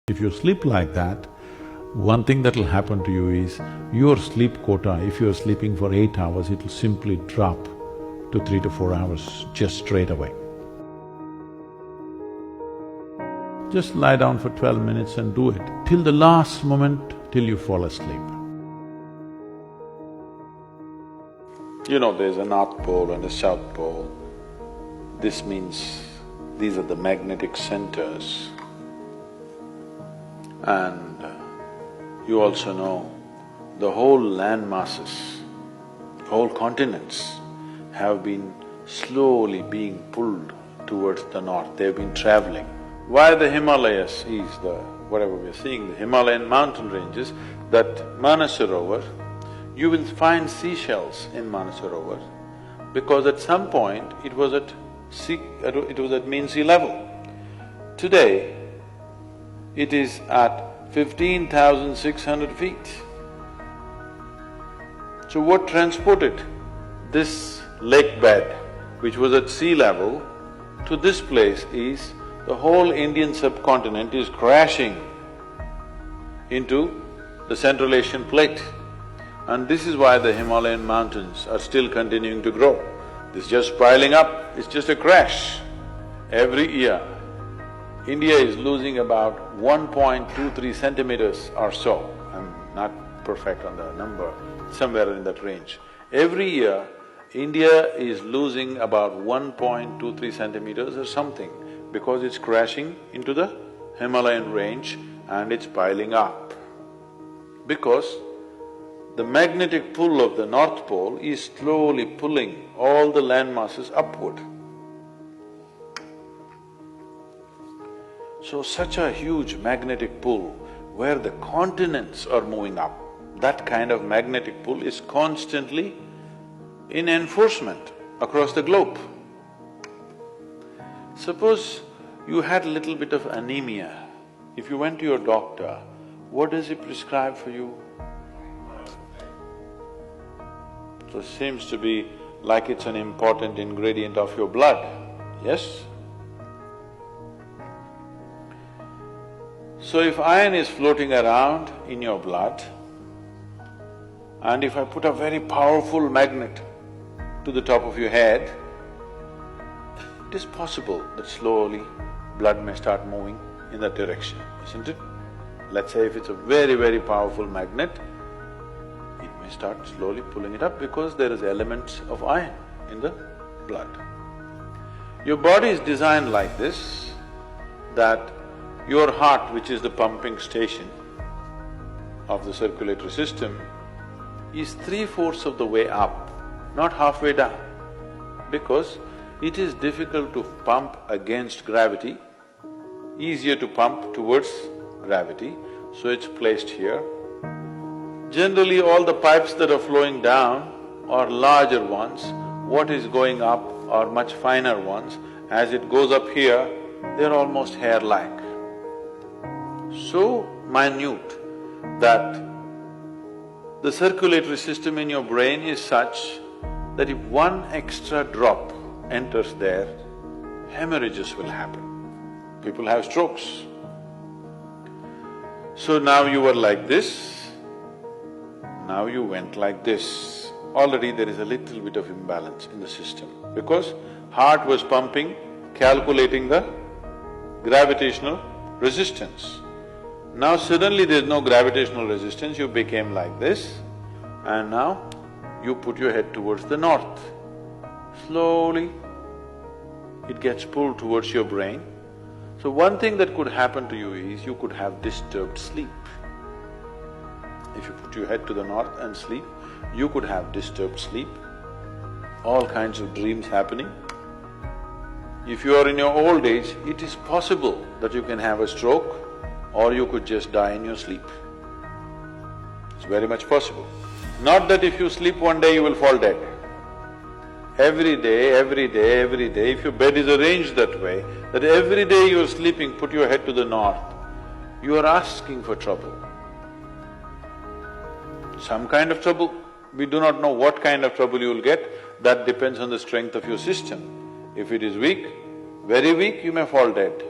If you sleep like that, one thing that'll happen to you is, your sleep quota, if you're sleeping for 8 hours, it'll simply drop to 3 to 4 hours just straight away. Just lie down for 12 minutes and do it, till the last moment, till you fall asleep. You know, there's a North Pole and a South Pole. This means these are the magnetic centers. And you also know the whole land masses, whole continents have been slowly being pulled towards the north, they've been traveling. Why the Himalayas is whatever we're seeing, the Himalayan mountain ranges, that Manasarovar, you will find seashells in Manasarovar because at some point it was at mean sea level. Today, it is at 15,600 feet. So what transported this lake bed, which was at sea level, to this place is the whole Indian subcontinent is crashing into the Central Asian plate. And this is why the Himalayan mountains are still continuing to grow. This is just piling up, it's just a crash. Every year, India is losing about 1.23 centimeters or so. I'm not perfect on the number, somewhere in that range. Every year, India is losing about 1.23 centimeters or something because it's crashing into the Himalayan range and it's piling up. Because the magnetic pull of the North Pole is slowly pulling all the land masses upward. So such a huge magnetic pull where the continents are moving up, that kind of magnetic pull is constantly in enforcement across the globe. Suppose you had a little bit of anemia, if you went to your doctor, what does he prescribe for you? So it seems to be like it's an important ingredient of your blood, yes? So if iron is floating around in your blood, and if I put a very powerful magnet to the top of your head, it is possible that slowly blood may start moving in that direction, isn't it? Let's say if it's a very, very powerful magnet, it may start slowly pulling it up because there is elements of iron in the blood. Your body is designed like this, that your heart, which is the pumping station of the circulatory system, is 3/4 of the way up, not halfway down, because it is difficult to pump against gravity, easier to pump towards gravity, so it's placed here. Generally, all the pipes that are flowing down are larger ones, what is going up are much finer ones. As it goes up here, they're almost hair-like. So minute that the circulatory system in your brain is such that if one extra drop enters there, hemorrhages will happen. People have strokes. So now you were like this, now you went like this. Already there is a little bit of imbalance in the system because heart was pumping, calculating the gravitational resistance. Now suddenly there's no gravitational resistance, you became like this, and now you put your head towards the north. Slowly, it gets pulled towards your brain. So one thing that could happen to you is you could have disturbed sleep. If you put your head to the north and sleep, you could have disturbed sleep, all kinds of dreams happening. If you are in your old age, it is possible that you can have a stroke or you could just die in your sleep. It's very much possible. Not that if you sleep one day you will fall dead. Every day, if your bed is arranged that way, that every day you're sleeping, put your head to the north, you are asking for trouble. Some kind of trouble, we do not know what kind of trouble you will get, that depends on the strength of your system. If it is weak, very weak, you may fall dead,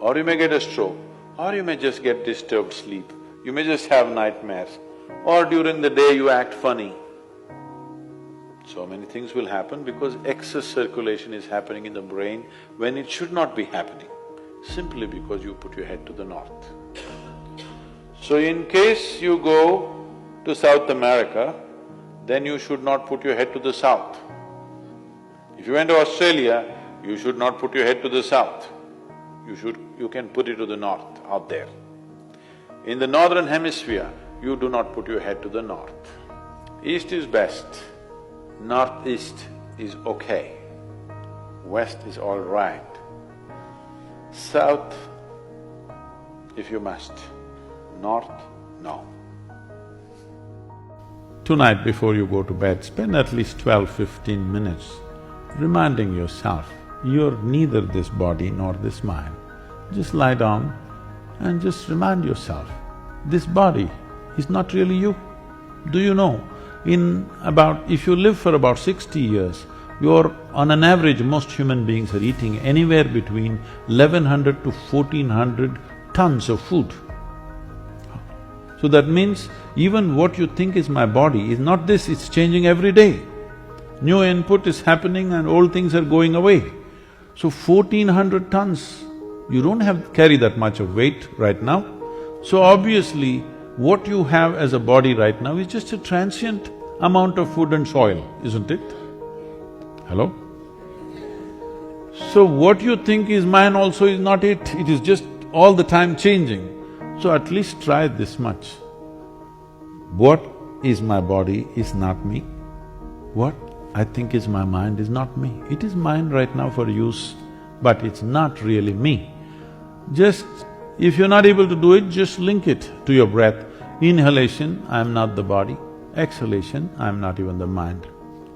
or you may get a stroke, or you may just get disturbed sleep, you may just have nightmares, or during the day you act funny. So many things will happen because excess circulation is happening in the brain when it should not be happening, simply because you put your head to the north. So in case you go to South America, then you should not put your head to the south. If you went to Australia, you should not put your head to the south. You can put it to the north, out there. In the northern hemisphere, you do not put your head to the north. East is best, northeast is okay, west is all right. South, if you must, north, no. Tonight before you go to bed, spend at least 12-15 minutes reminding yourself, you're neither this body nor this mind. Just lie down and just remind yourself, this body is not really you. Do you know, if you live for about 60 years, on an average, most human beings are eating anywhere between 1100 to 1400 tons of food. So that means even what you think is my body is not this, it's changing every day. New input is happening and old things are going away. So 1400 tons, you don't carry that much of weight right now. So obviously, what you have as a body right now is just a transient amount of food and soil, isn't it? Hello? So what you think is mine also is not it is just all the time changing. So at least try this much. What is my body is not me. What I think is my mind is not me. It is mine right now for use, but it's not really me. Just, if you're not able to do it, just link it to your breath. Inhalation, I'm not the body. Exhalation, I'm not even the mind.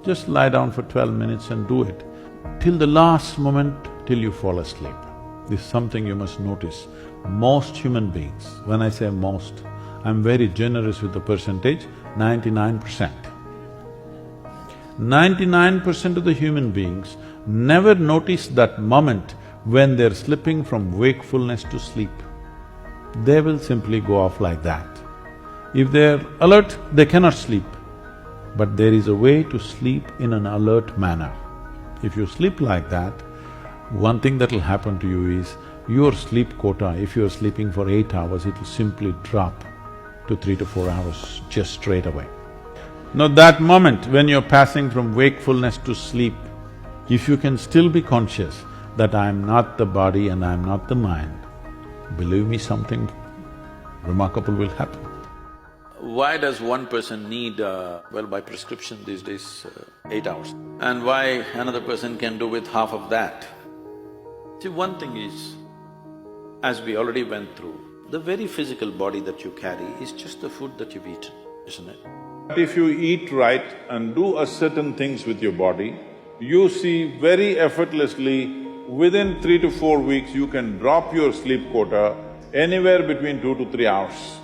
Just lie down for 12 minutes and do it till the last moment, till you fall asleep. This is something you must notice. Most human beings, when I say most, I'm very generous with the percentage, 99%. 99% of the human beings never notice that moment when they're slipping from wakefulness to sleep. They will simply go off like that. If they're alert, they cannot sleep. But there is a way to sleep in an alert manner. If you sleep like that, one thing that'll happen to you is, your sleep quota, if you're sleeping for 8 hours, it will simply drop to 3 to 4 hours just straight away. Now that moment when you're passing from wakefulness to sleep, if you can still be conscious that I'm not the body and I'm not the mind, believe me, something remarkable will happen. Why does one person need, by prescription these days, 8 hours? And why another person can do with half of that? See, one thing is, as we already went through, the very physical body that you carry is just the food that you've eaten, isn't it? If you eat right and do certain things with your body, you see very effortlessly, within 3 to 4 weeks, you can drop your sleep quota anywhere between 2 to 3 hours.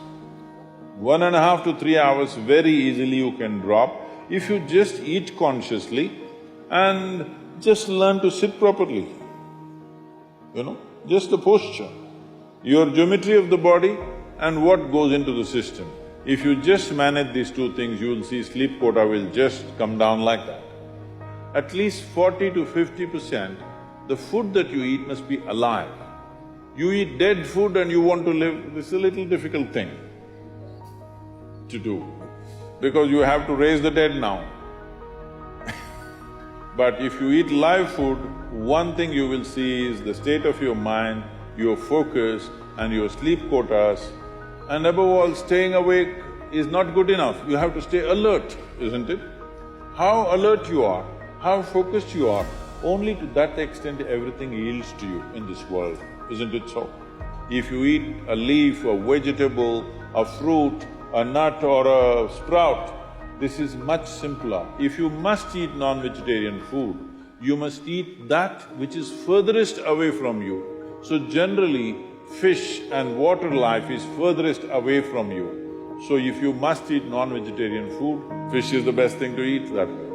1.5 to 3 hours very easily you can drop if you just eat consciously and just learn to sit properly, just the posture. Your geometry of the body and what goes into the system. If you just manage these two things, you will see sleep quota will just come down like that. At least 40 to 50%, the food that you eat must be alive. You eat dead food and you want to live, this is a little difficult thing to do, because you have to raise the dead now. But if you eat live food, one thing you will see is the state of your mind, your focus and your sleep quotas, and above all, staying awake is not good enough, you have to stay alert, isn't it? How alert you are, how focused you are, only to that extent everything yields to you in this world, isn't it so? If you eat a leaf, a vegetable, a fruit, a nut or a sprout, this is much simpler. If you must eat non-vegetarian food, you must eat that which is furthest away from you. So generally, fish and water life is furthest away from you. So if you must eat non-vegetarian food, fish is the best thing to eat that way.